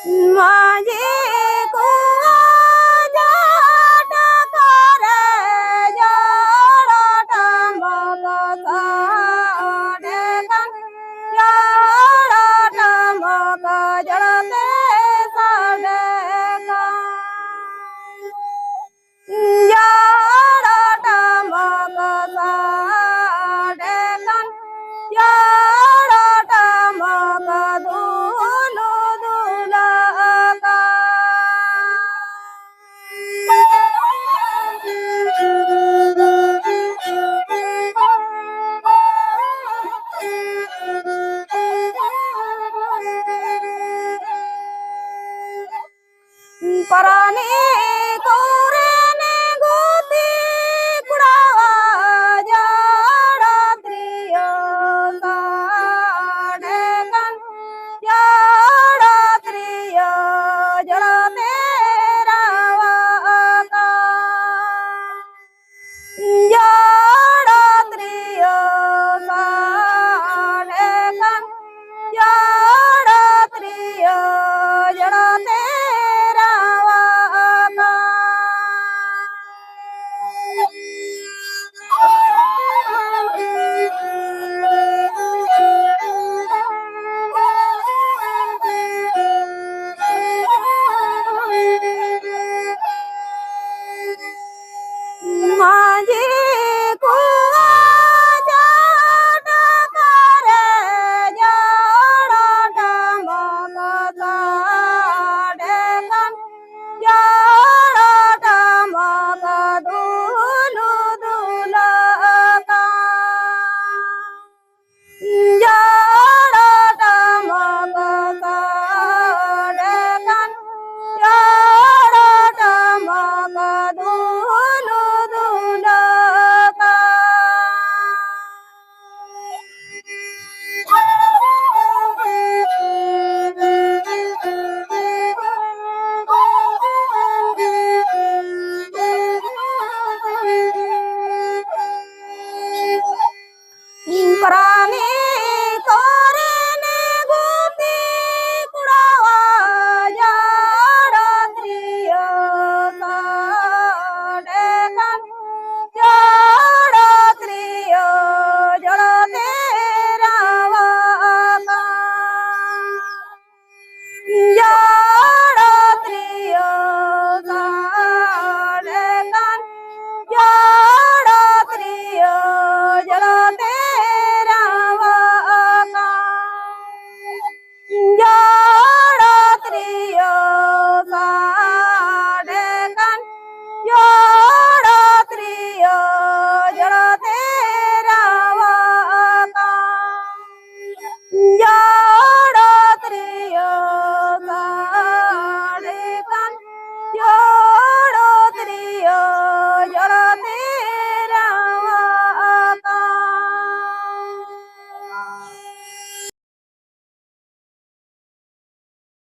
माझी कुआ जाट करे जाट मग साडे कन जाट मग जड़ते साडे जाट मग साडे कन जाट मग दूनु दुलका पराने कोरेने गोती कुड़ावा जाड़ा त्रियो साडे कन जाड़ा त्रियो जड़ा तेरा वाका जाड़ा त्रियो साडे कन जाड़ा त्रियो जड़ा तेरा वाका माझी कुआ जाट करे जाट मग